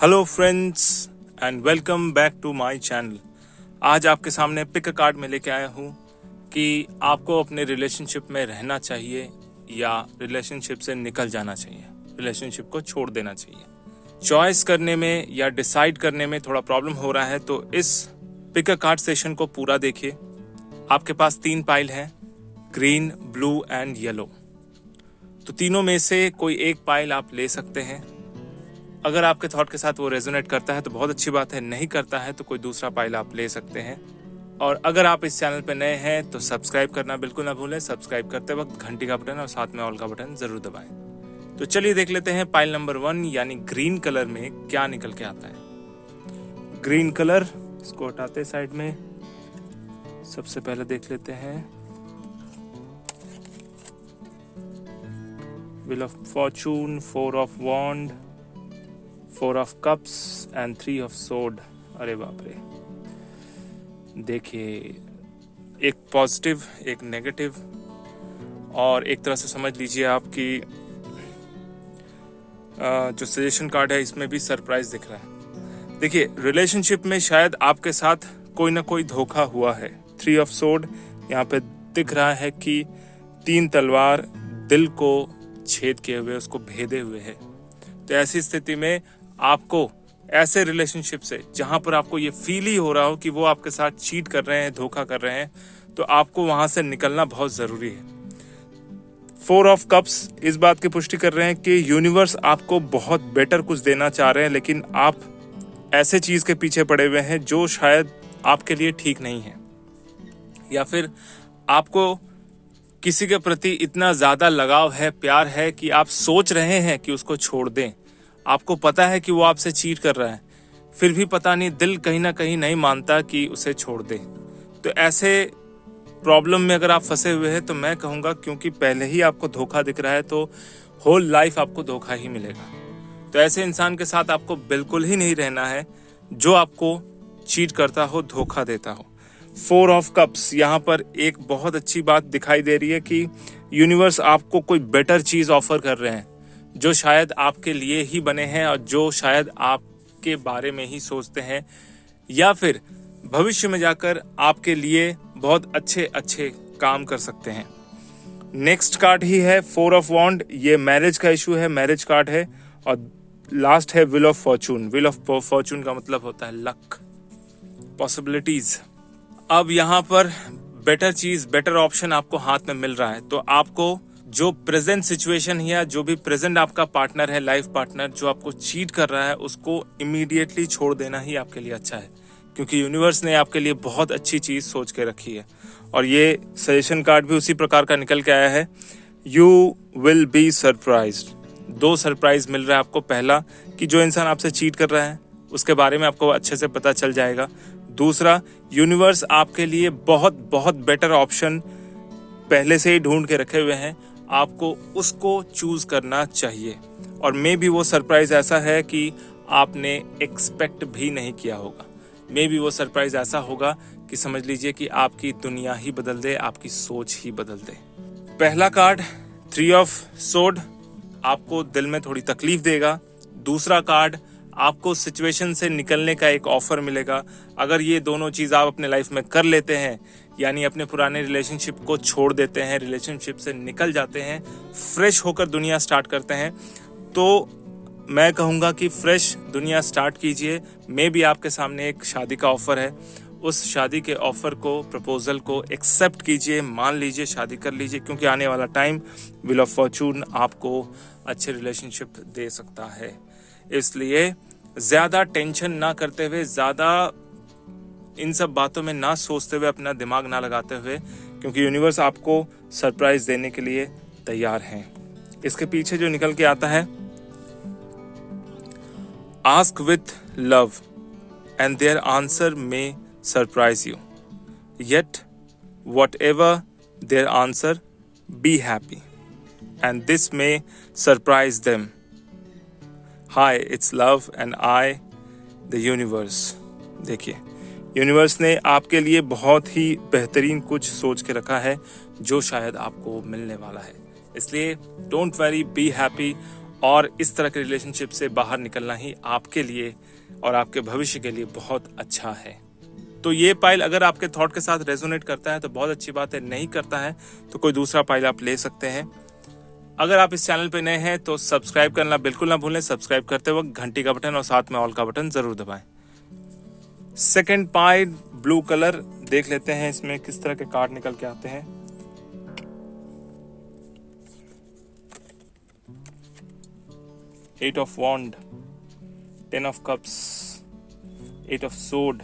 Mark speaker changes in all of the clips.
Speaker 1: Hello friends and welcome back to my channel. आज आपके सामने पिक अ कार्ड में लेके आया हूँ कि आपको अपने रिलेशनशिप में रहना चाहिए या रिलेशनशिप से निकल जाना चाहिए, रिलेशनशिप को छोड़ देना चाहिए। चॉइस करने में या डिसाइड करने में थोड़ा प्रॉब्लम हो रहा है तो इस पिक अ कार्ड सेशन को पूरा देखिए। आपके पास 3 पाइल हैं, ग्रीन, ब्लू एंड येलो। तो तीनों में से कोई एक पाइल आप ले सकते हैं। अगर आपके थॉट के साथ वो रेजोनेट करता है तो बहुत अच्छी बात है, नहीं करता है तो कोई दूसरा पाइल आप ले सकते हैं। और अगर आप इस चैनल पे नए हैं तो सब्सक्राइब करना बिल्कुल ना भूलें। सब्सक्राइब करते वक्त घंटी का बटन और साथ में ऑल का बटन जरूर दबाएं। तो चलिए देख लेते हैं पाइल नंबर 1 यानी ग्रीन कलर में क्या निकल के आता है। ग्रीन कलर, इसको हटाते साइड में। सबसे पहले देख लेते हैं wheel of fortune, 4 of wand, 4 of cups and 3 of sword. अरे बाप रे, देखिए एक पॉजिटिव, एक नेगेटिव, और एक तरह से समझ लीजिए आपकी जो सजेशन कार्ड है इसमें भी सरप्राइज दिख रहा है। देखिए रिलेशनशिप में शायद आपके साथ कोई ना कोई धोखा हुआ है। 3 ऑफ सोर्ड यहाँ पे दिख रहा है कि 3 तलवार दिल को छेद किए हुए, उसको भेदे हुए है। तो ऐसी स्थिति में आपको ऐसे रिलेशनशिप से जहां पर आपको ये फील ही हो रहा हो कि वो आपके साथ चीट कर रहे हैं, धोखा कर रहे हैं, तो आपको वहां से निकलना बहुत जरूरी है। 4 ऑफ कप्स इस बात की पुष्टि कर रहे हैं कि यूनिवर्स आपको बहुत बेटर कुछ देना चाह रहे हैं, लेकिन आप ऐसे चीज के पीछे पड़े हुए हैं जो शायद आपके लिए ठीक नहीं है, या फिर आपको किसी के प्रति इतना ज्यादा लगाव है, प्यार है कि आप सोच रहे हैं कि उसको छोड़ दें। आपको पता है कि वो आपसे चीट कर रहा है, फिर भी पता नहीं दिल कहीं ना कहीं नहीं मानता कि उसे छोड़ दे। तो ऐसे प्रॉब्लम में अगर आप फंसे हुए हैं तो मैं कहूँगा, क्योंकि पहले ही आपको धोखा दिख रहा है तो होल लाइफ आपको धोखा ही मिलेगा। तो ऐसे इंसान के साथ आपको बिल्कुल ही नहीं रहना है जो आपको चीट करता हो, धोखा देता हो। 4 ऑफ कप्स, यहाँ पर एक बहुत अच्छी बात दिखाई दे रही है कि यूनिवर्स आपको कोई बेटर चीज ऑफर कर रहे हैं जो शायद आपके लिए ही बने हैं और जो शायद आपके बारे में ही सोचते हैं, या फिर भविष्य में जाकर आपके लिए बहुत अच्छे अच्छे काम कर सकते हैं। नेक्स्ट कार्ड ही है 4 ऑफ वॉन्ड। ये मैरिज का इशू है, मैरिज कार्ड है। और लास्ट है wheel of Fortune. Wheel of Fortune का मतलब होता है लक, पॉसिबिलिटीज। अब यहाँ पर बेटर चीज, बेटर ऑप्शन आपको हाथ में मिल रहा है, तो आपको जो प्रेजेंट सिचुएशन है या जो भी प्रेजेंट आपका पार्टनर है, लाइफ पार्टनर जो आपको चीट कर रहा है, उसको इमीडिएटली छोड़ देना ही आपके लिए अच्छा है, क्योंकि यूनिवर्स ने आपके लिए बहुत अच्छी चीज सोच के रखी है। और ये सजेशन कार्ड भी उसी प्रकार का निकल के आया है। You will be surprised. 2 surprise मिल रहा है आपको। पहला कि जो इंसान आपसे चीट कर रहा है उसके बारे में आपको अच्छे से पता चल जाएगा। दूसरा, यूनिवर्स आपके लिए बहुत बहुत बेटर ऑप्शन पहले से ही ढूंढ के रखे हुए हैं, आपको उसको चूज करना चाहिए। और मे भी वो सरप्राइज ऐसा है कि आपने एक्सपेक्ट भी नहीं किया होगा। मे भी वो सरप्राइज ऐसा होगा कि समझ लीजिए कि आपकी दुनिया ही बदल दे, आपकी सोच ही बदल दे। पहला कार्ड 3 ऑफ सोर्ड आपको दिल में थोड़ी तकलीफ देगा। दूसरा कार्ड आपको सिचुएशन से निकलने का एक ऑफर मिलेगा। अगर ये दोनों चीज आप अपने लाइफ में कर लेते हैं, यानी अपने पुराने रिलेशनशिप को छोड़ देते हैं, रिलेशनशिप से निकल जाते हैं, फ्रेश होकर दुनिया स्टार्ट करते हैं, तो मैं कहूँगा कि फ्रेश दुनिया स्टार्ट कीजिए। मे भी आपके सामने एक शादी का ऑफर है, उस शादी के ऑफर को, प्रपोजल को एक्सेप्ट कीजिए, मान लीजिए, शादी कर लीजिए, क्योंकि आने वाला टाइम व्हील ऑफ फॉर्चून आपको अच्छे रिलेशनशिप दे सकता है। इसलिए ज्यादा टेंशन ना करते हुए, ज्यादा इन सब बातों में ना सोचते हुए, अपना दिमाग ना लगाते हुए, क्योंकि यूनिवर्स आपको सरप्राइज देने के लिए तैयार है। इसके पीछे जो निकल के आता है, ask with love and their answer may surprise you, yet whatever their answer be happy and this may surprise them. Hi, it's love and I the universe. देखिए यूनिवर्स ने आपके लिए बहुत ही बेहतरीन कुछ सोच के रखा है जो शायद आपको मिलने वाला है। इसलिए डोंट वरी, बी हैप्पी और इस तरह के रिलेशनशिप से बाहर निकलना ही आपके लिए और आपके भविष्य के लिए बहुत अच्छा है। तो ये पाइल अगर आपके थॉट के साथ रेजोनेट करता है तो बहुत अच्छी बात है, नहीं करता है तो कोई दूसरा पाइल आप ले सकते हैं। अगर आप इस चैनल पे नए हैं तो सब्सक्राइब करना बिल्कुल ना भूलें। सब्सक्राइब करते वक्त घंटी का बटन और साथ में ऑल का बटन जरूर दबाएं। सेकंड पाइल ब्लू कलर, देख लेते हैं इसमें किस तरह के कार्ड निकल के आते हैं। Eight of wand, 10 of cups, 8 of sword,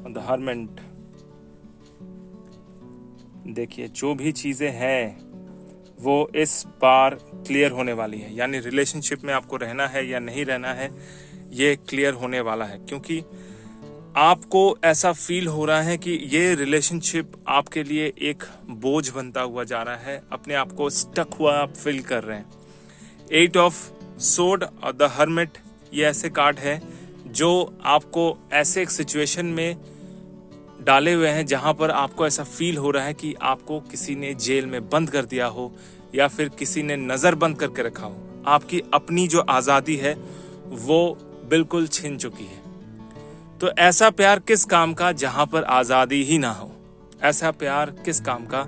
Speaker 1: the hermit. देखिए जो भी चीजें हैं वो इस बार क्लियर होने वाली है, यानी रिलेशनशिप में आपको रहना है या नहीं रहना है ये क्लियर होने वाला है, क्योंकि आपको ऐसा फील हो रहा है कि ये रिलेशनशिप आपके लिए एक बोझ बनता हुआ जा रहा है, अपने आप को स्टक हुआ आप फील कर रहे हैं। 8 ऑफ सोर्ड और द हर्मिट, ये ऐसे कार्ड है जो आपको ऐसे एक सिचुएशन में डाले हुए हैं जहां पर आपको ऐसा फील हो रहा है कि आपको किसी ने जेल में बंद कर दिया हो या फिर किसी ने नजर बंद करके रखा हो। आपकी अपनी जो आजादी है वो बिल्कुल छिन चुकी है। तो ऐसा प्यार किस काम का जहां पर आजादी ही ना हो, ऐसा प्यार किस काम का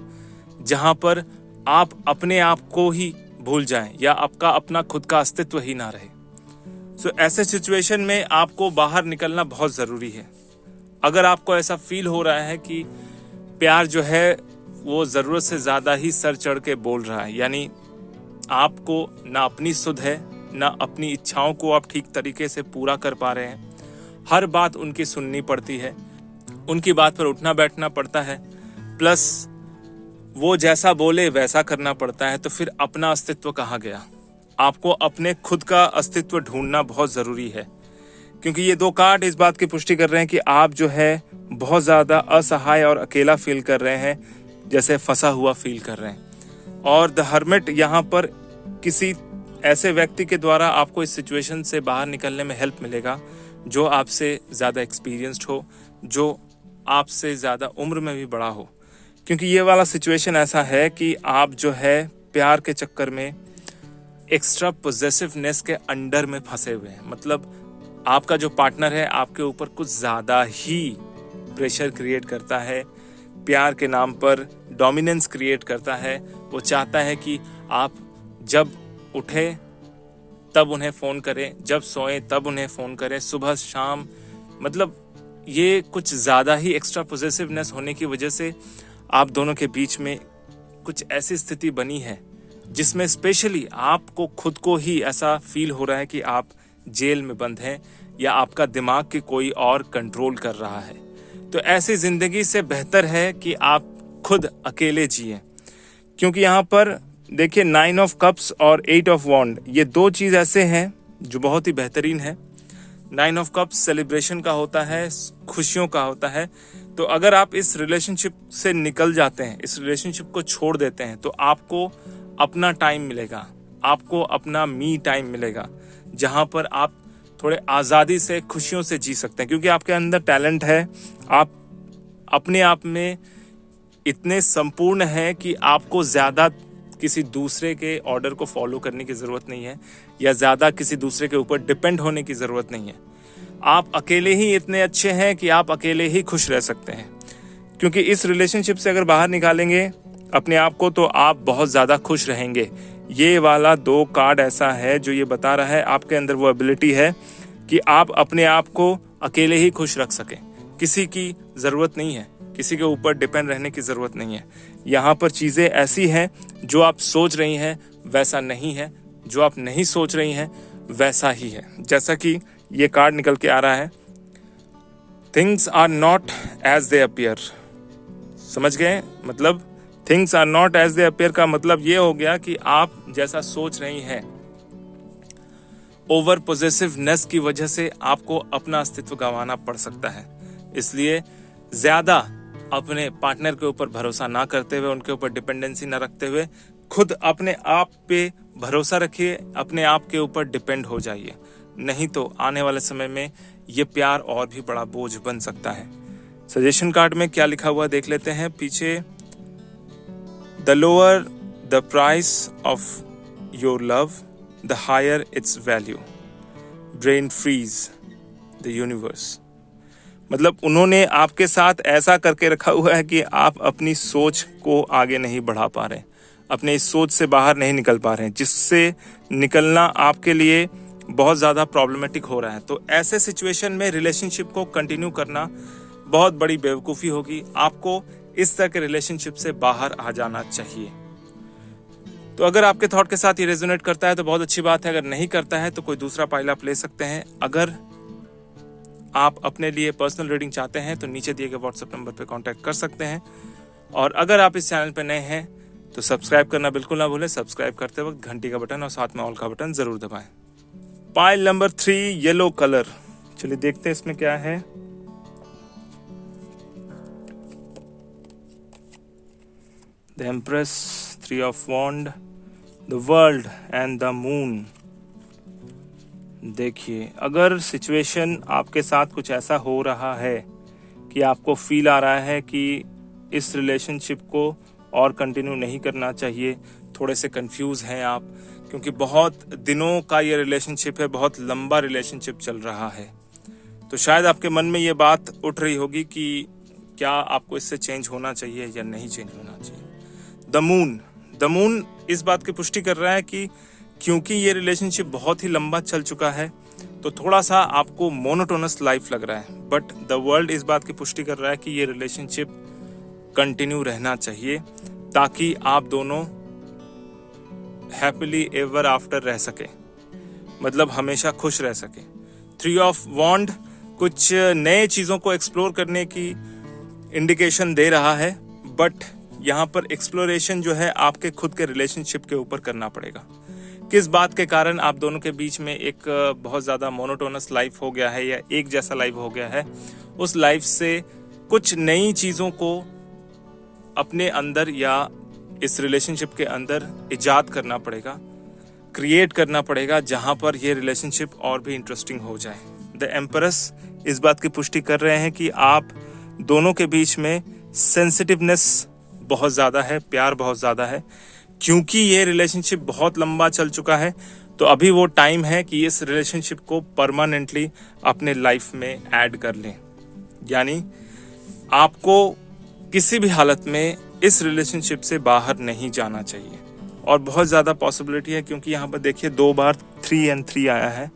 Speaker 1: जहां पर आप अपने आप को ही भूल जाएं या आपका अपना खुद का अस्तित्व ही ना रहे। सो ऐसे सिचुएशन में आपको बाहर निकलना बहुत जरूरी है। अगर आपको ऐसा फील हो रहा है कि प्यार जो है वो जरूरत से ज्यादा ही सर चढ़ के बोल रहा है, यानी आपको ना अपनी सुध है ना अपनी इच्छाओं को आप ठीक तरीके से पूरा कर पा रहे हैं, हर बात उनकी सुननी पड़ती है, उनकी बात पर उठना बैठना पड़ता है, प्लस वो जैसा बोले वैसा करना पड़ता है, तो फिर अपना अस्तित्व कहाँ गया। आपको अपने खुद का अस्तित्व ढूंढना बहुत जरूरी है, क्योंकि ये दो कार्ड इस बात की पुष्टि कर रहे हैं कि आप जो है बहुत ज्यादा असहाय और अकेला फील कर रहे हैं, जैसे फंसा हुआ फील कर रहे हैं। और द हर्मिट यहाँ पर किसी ऐसे व्यक्ति के द्वारा आपको इस सिचुएशन से बाहर निकलने में हेल्प मिलेगा जो आपसे ज्यादा एक्सपीरियंस्ड हो, जो आपसे ज्यादा उम्र में भी बड़ा हो, क्योंकि ये वाला सिचुएशन ऐसा है कि आप जो है प्यार के चक्कर में एक्स्ट्रा पोजेसिवनेस के अंडर में फंसे हुए हैं। मतलब आपका जो पार्टनर है आपके ऊपर कुछ ज्यादा ही प्रेशर क्रिएट करता है, प्यार के नाम पर डोमिनेंस क्रिएट करता है। वो चाहता है कि आप जब उठे तब उन्हें फोन करें, जब सोए तब उन्हें फोन करें, सुबह शाम। मतलब ये कुछ ज्यादा ही एक्स्ट्रा पोजेसिवनेस होने की वजह से आप दोनों के बीच में कुछ ऐसी स्थिति बनी है जिसमें स्पेशली आपको खुद को ही ऐसा फील हो रहा है कि आप जेल में बंद हैं या आपका दिमाग के कोई और कंट्रोल कर रहा है। तो ऐसी जिंदगी से बेहतर है कि आप खुद अकेले जिएं, क्योंकि यहाँ पर देखिए 9 ऑफ कप्स और 8 ऑफ वॉन्ड, ये दो चीज ऐसे हैं जो बहुत ही बेहतरीन है। 9 ऑफ कप्स सेलिब्रेशन का होता है, खुशियों का होता है। तो अगर आप इस रिलेशनशिप से निकल जाते हैं, इस रिलेशनशिप को छोड़ देते हैं, तो आपको अपना टाइम मिलेगा, आपको अपना मी टाइम मिलेगा, जहां पर आप थोड़े आजादी से खुशियों से जी सकते हैं, क्योंकि आपके अंदर टैलेंट है। आप अपने आप में इतने संपूर्ण हैं कि आपको ज्यादा किसी दूसरे के ऑर्डर को फॉलो करने की जरूरत नहीं है या ज्यादा किसी दूसरे के ऊपर डिपेंड होने की जरूरत नहीं है। आप अकेले ही इतने अच्छे हैं कि आप अकेले ही खुश रह सकते हैं, क्योंकि इस रिलेशनशिप से अगर बाहर निकालेंगे अपने आप को तो आप बहुत ज्यादा खुश रहेंगे। ये वाला 2 कार्ड ऐसा है जो ये बता रहा है आपके अंदर वो एबिलिटी है कि आप अपने आप को अकेले ही खुश रख सकें, किसी की जरूरत नहीं है, किसी के ऊपर डिपेंड रहने की जरूरत नहीं है। यहाँ पर चीजें ऐसी हैं जो आप सोच रही हैं वैसा नहीं है, जो आप नहीं सोच रही हैं वैसा ही है। जैसा कि ये कार्ड निकल के आ रहा है, things are not as they appear. समझ गए? मतलब things are not as they appear का मतलब ये हो गया कि आप जैसा सोच रही हैं, ओवर पोजेसिवनेस की वजह से आपको अपना अस्तित्व गंवाना पड़ सकता है। इसलिए ज्यादा अपने पार्टनर के ऊपर भरोसा ना करते हुए, उनके ऊपर डिपेंडेंसी ना रखते हुए, खुद अपने आप पे भरोसा रखिए, अपने आप के ऊपर डिपेंड हो जाइए। नहीं तो आने वाले समय में ये प्यार और भी बड़ा बोझ बन सकता है। सजेशन कार्ड में क्या लिखा हुआ देख लेते हैं। पीछे the lower the price of your love the higher its value. Brain freeze, the universe. मतलब उन्होंने आपके साथ ऐसा करके रखा हुआ है कि आप अपनी सोच को आगे नहीं बढ़ा पा रहे, अपने इस सोच से बाहर नहीं निकल पा रहे हैं, जिससे निकलना आपके लिए बहुत ज़्यादा प्रॉब्लमेटिक हो रहा है। तो ऐसे सिचुएशन में रिलेशनशिप को कंटिन्यू करना बहुत बड़ी बेवकूफ़ी होगी। आपको इस तरह के रिलेशनशिप से बाहर आ जाना चाहिए। तो अगर आपके थॉट के साथ ये रेजोनेट करता है तो बहुत अच्छी बात है, अगर नहीं करता है तो कोई दूसरा पाइल आप ले सकते हैं। अगर आप अपने लिए पर्सनल रीडिंग चाहते हैं तो नीचे दिए गए व्हाट्सएप नंबर पे कांटेक्ट कर सकते हैं। और अगर आप इस चैनल पे नए हैं तो सब्सक्राइब करना बिल्कुल ना भूलें। सब्सक्राइब करते वक्त घंटी का बटन और साथ में ऑल का बटन जरूर दबाएं। Pile number 3, yellow colour. चलिए देखते हैं इसमें क्या है। The empress, 3 of wand, the world and the moon. देखिए, अगर सिचुएशन आपके साथ कुछ ऐसा हो रहा है कि आपको फील आ रहा है कि इस रिलेशनशिप को और कंटिन्यू नहीं करना चाहिए, थोड़े से कंफ्यूज हैं आप, क्योंकि बहुत दिनों का ये रिलेशनशिप है, बहुत लंबा रिलेशनशिप चल रहा है, तो शायद आपके मन में ये बात उठ रही होगी कि क्या आपको इससे चेंज होना चाहिए या नहीं चेंज होना चाहिए। द मून इस बात की पुष्टि कर रहा है कि क्योंकि ये रिलेशनशिप बहुत ही लंबा चल चुका है तो थोड़ा सा आपको मोनोटोनस लाइफ लग रहा है, बट द वर्ल्ड इस बात की पुष्टि कर रहा है कि ये रिलेशनशिप कंटिन्यू रहना चाहिए ताकि आप दोनों हैप्पीली एवर आफ्टर रह सके, मतलब हमेशा खुश रह सके। 3 ऑफ वॉन्ड कुछ नए चीजों को एक्सप्लोर करने की इंडिकेशन दे रहा है, बट यहाँ पर एक्सप्लोरेशन जो है आपके खुद के रिलेशनशिप के ऊपर करना पड़ेगा। किस बात के कारण आप दोनों के बीच में एक बहुत ज़्यादा मोनोटोनस लाइफ हो गया है या एक जैसा लाइफ हो गया है, उस लाइफ से कुछ नई चीज़ों को अपने अंदर या इस रिलेशनशिप के अंदर इजाद करना पड़ेगा, क्रिएट करना पड़ेगा, जहाँ पर ये रिलेशनशिप और भी इंटरेस्टिंग हो जाए। द एम्परेस इस बात की पुष्टि कर रहे हैं कि आप दोनों के बीच में सेंसिटिवनेस बहुत ज़्यादा है, प्यार बहुत ज़्यादा है। क्योंकि ये रिलेशनशिप बहुत लंबा चल चुका है तो अभी वो टाइम है कि इस रिलेशनशिप को परमानेंटली अपने लाइफ में ऐड कर लें, यानी आपको किसी भी हालत में इस रिलेशनशिप से बाहर नहीं जाना चाहिए। और बहुत ज़्यादा पॉसिबिलिटी है, क्योंकि यहाँ पर देखिए 2 बार 3 और 3 आया है,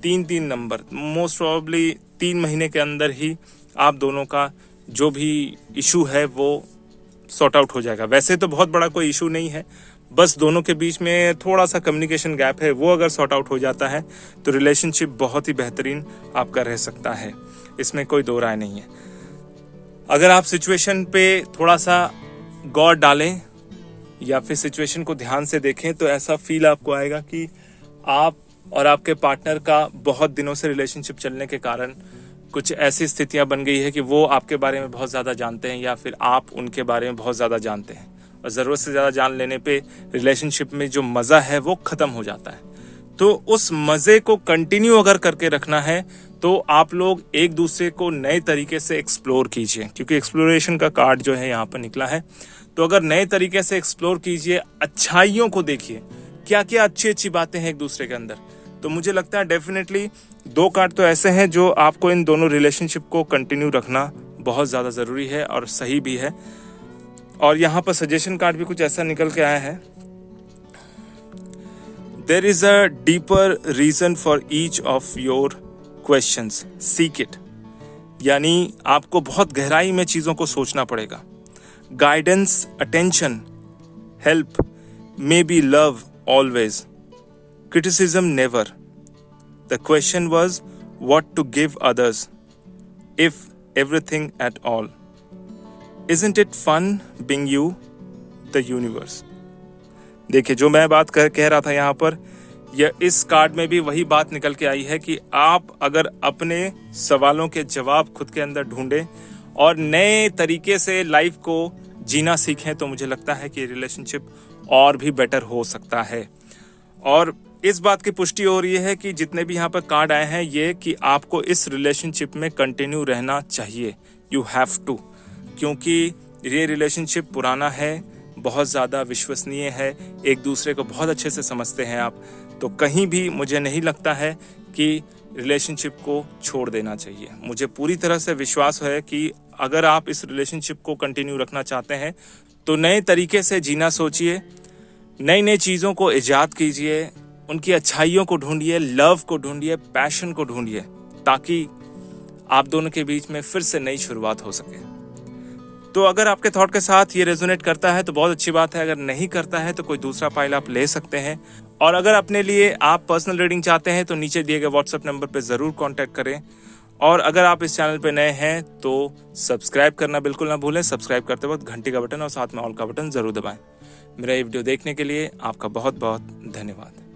Speaker 1: 3 नंबर। मोस्ट प्रोबेबली 3 महीने के अंदर ही आप दोनों का जो भी इशू है वो सॉर्ट आउट हो जाएगा। वैसे तो बहुत बड़ा कोई इशू नहीं है, बस दोनों के बीच में थोड़ा सा कम्युनिकेशन गैप है, वो अगर सॉर्ट आउट हो जाता है तो रिलेशनशिप बहुत ही बेहतरीन आपका रह सकता है, इसमें कोई दो राय नहीं है। अगर आप सिचुएशन पे थोड़ा सा गौर डालें या फिर सिचुएशन को ध्यान से देखें तो ऐसा फील आपको आएगा कि आप और आपके पार्टनर का बहुत दिनों से रिलेशनशिप चलने के कारण कुछ ऐसी स्थितियां बन गई है कि वो आपके बारे में बहुत ज़्यादा जानते हैं या फिर आप उनके बारे में बहुत ज़्यादा जानते हैं, और ज़रूरत से ज़्यादा जान लेने पे रिलेशनशिप में जो मज़ा है वो ख़त्म हो जाता है। तो उस मज़े को कंटिन्यू अगर करके रखना है तो आप लोग एक दूसरे को नए तरीके से एक्सप्लोर कीजिए, क्योंकि एक्सप्लोरेशन का कार्ड जो है यहाँ पर निकला है। तो अगर नए तरीके से एक्सप्लोर कीजिए, अच्छाइयों को देखिए, क्या क्या अच्छी अच्छी बातें हैं एक दूसरे के अंदर, तो मुझे लगता है डेफिनेटली 2 कार्ड तो ऐसे हैं जो आपको इन दोनों रिलेशनशिप को कंटिन्यू रखना बहुत ज़्यादा ज़रूरी है और सही भी है। और यहाँ पर सजेशन कार्ड भी कुछ ऐसा निकल के आया है, there is a deeper reason for each of your questions, seek it, यानी आपको बहुत गहराई में चीज़ों को सोचना पड़ेगा। Guidance, attention, help, may be love always, criticism never. The question was what to give others, if everything at all. Isn't it fun being you, the universe? देखिए, जो मैं बात कह रहा था यहाँ पर, यह इस कार्ड में भी वही बात निकल के आई है कि आप अगर अपने सवालों के जवाब खुद के अंदर ढूंढें और नए तरीके से लाइफ को जीना सीखें तो मुझे लगता है कि रिलेशनशिप और भी बेटर हो सकता है। और इस बात की पुष्टि हो रही है कि जितने भी यहाँ पर कार्ड आए हैं ये कि आपको इस रिलेशनशिप में कंटिन्यू रहना चाहिए, यू हैव टू, क्योंकि ये रिलेशनशिप पुराना है, बहुत ज़्यादा विश्वसनीय है, एक दूसरे को बहुत अच्छे से समझते हैं आप, तो कहीं भी मुझे नहीं लगता है कि रिलेशनशिप को छोड़ देना चाहिए। मुझे पूरी तरह से विश्वास है कि अगर आप इस रिलेशनशिप को कंटिन्यू रखना चाहते हैं तो नए तरीके से जीना सोचिए, नई नई चीज़ों को इजाद कीजिए, उनकी अच्छाइयों को ढूंढिए, लव को ढूंढिए, पैशन को ढूंढिए, ताकि आप दोनों के बीच में फिर से नई शुरुआत हो सके। तो अगर आपके थॉट के साथ ये रेजोनेट करता है तो बहुत अच्छी बात है, अगर नहीं करता है तो कोई दूसरा फाइल आप ले सकते हैं। और अगर अपने लिए आप पर्सनल रीडिंग चाहते हैं तो नीचे दिए गए व्हाट्सएप नंबर पे ज़रूर कांटेक्ट करें। और अगर आप इस चैनल पे नए हैं तो सब्सक्राइब करना बिल्कुल ना भूलें। सब्सक्राइब करते वक्त घंटी का बटन और साथ में ऑल का बटन ज़रूर दबाएं। मेरा ये वीडियो देखने के लिए आपका बहुत बहुत धन्यवाद।